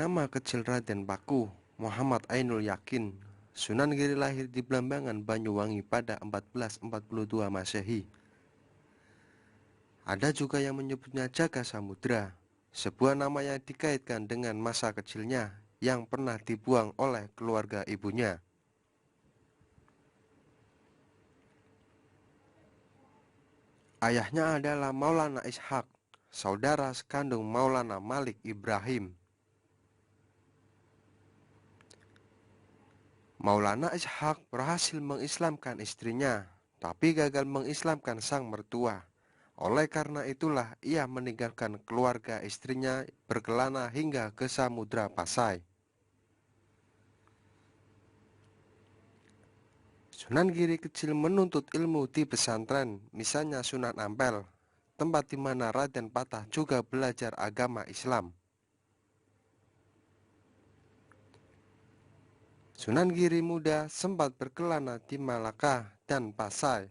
Nama kecil Raden Paku, Muhammad Ainul Yakin, Sunan Giri lahir di Blambangan, Banyuwangi pada 1442 Masehi. Ada juga yang menyebutnya Jaga Samudra, sebuah nama yang dikaitkan dengan masa kecilnya yang pernah dibuang oleh keluarga ibunya. Ayahnya adalah Maulana Ishaq, saudara sekandung Maulana Malik Ibrahim. Maulana Ishaq berhasil mengislamkan istrinya, tapi gagal mengislamkan sang mertua. Oleh karena itulah ia meninggalkan keluarga istrinya berkelana hingga ke Samudra Pasai. Sunan Giri kecil menuntut ilmu di pesantren, misalnya Sunan Ampel, tempat di mana Raden Patah juga belajar agama Islam. Sunan Giri muda sempat berkelana di Malaka dan Pasai.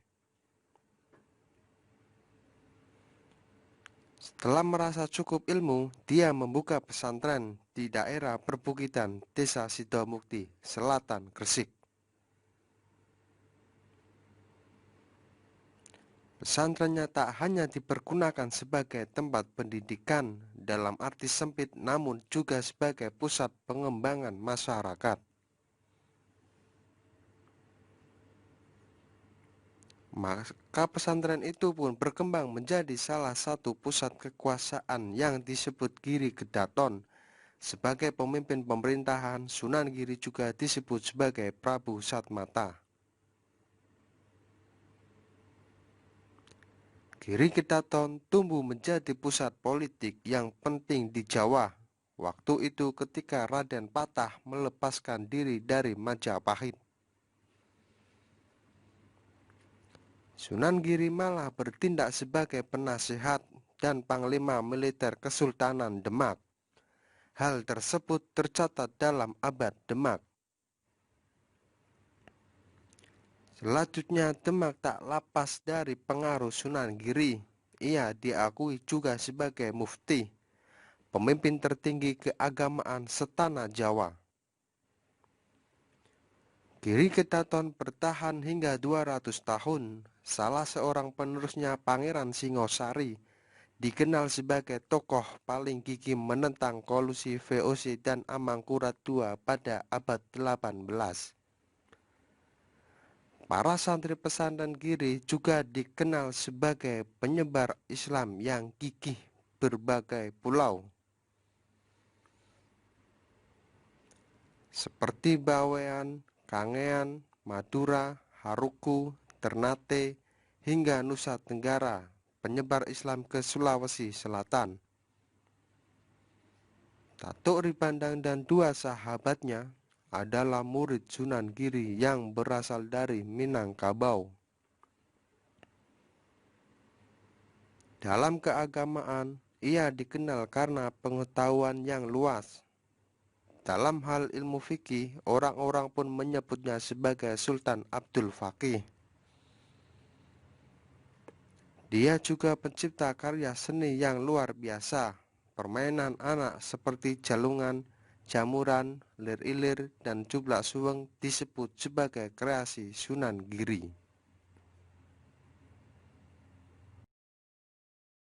Setelah merasa cukup ilmu, dia membuka pesantren di daerah perbukitan Desa Sidomukti, Selatan Gresik. Pesantrennya tak hanya dipergunakan sebagai tempat pendidikan dalam arti sempit, namun juga sebagai pusat pengembangan masyarakat. Maka pesantren itu pun berkembang menjadi salah satu pusat kekuasaan yang disebut Giri Gedaton. Sebagai pemimpin pemerintahan, Sunan Giri juga disebut sebagai Prabu Satmata. Giri Gedaton tumbuh menjadi pusat politik yang penting di Jawa. Waktu itu ketika Raden Patah melepaskan diri dari Majapahit. Sunan Giri malah bertindak sebagai penasihat dan panglima militer Kesultanan Demak. Hal tersebut tercatat dalam Abad Demak. Selanjutnya, Demak tak lepas dari pengaruh Sunan Giri. Ia diakui juga sebagai mufti, pemimpin tertinggi keagamaan setanah Jawa. Giri Gedaton bertahan hingga 200 tahun. Salah seorang penerusnya, Pangeran Singosari, dikenal sebagai tokoh paling gigih menentang kolusi VOC dan Amangkurat II pada abad 18. Para santri pesantren Giri juga dikenal sebagai penyebar Islam yang gigih berbagai pulau, seperti Bawean, Kangean, Madura, Haruku, Ternate, hingga Nusa Tenggara, penyebar Islam ke Sulawesi Selatan. Datuk Ripandang dan dua sahabatnya adalah murid Sunan Giri yang berasal dari Minangkabau. Dalam keagamaan, ia dikenal karena pengetahuan yang luas. Dalam hal ilmu fikih, orang-orang pun menyebutnya sebagai Sultan Abdul Faqih. Dia juga pencipta karya seni yang luar biasa. Permainan anak seperti jalungan, jamuran, lir-ilir, dan jublak suweng disebut sebagai kreasi Sunan Giri.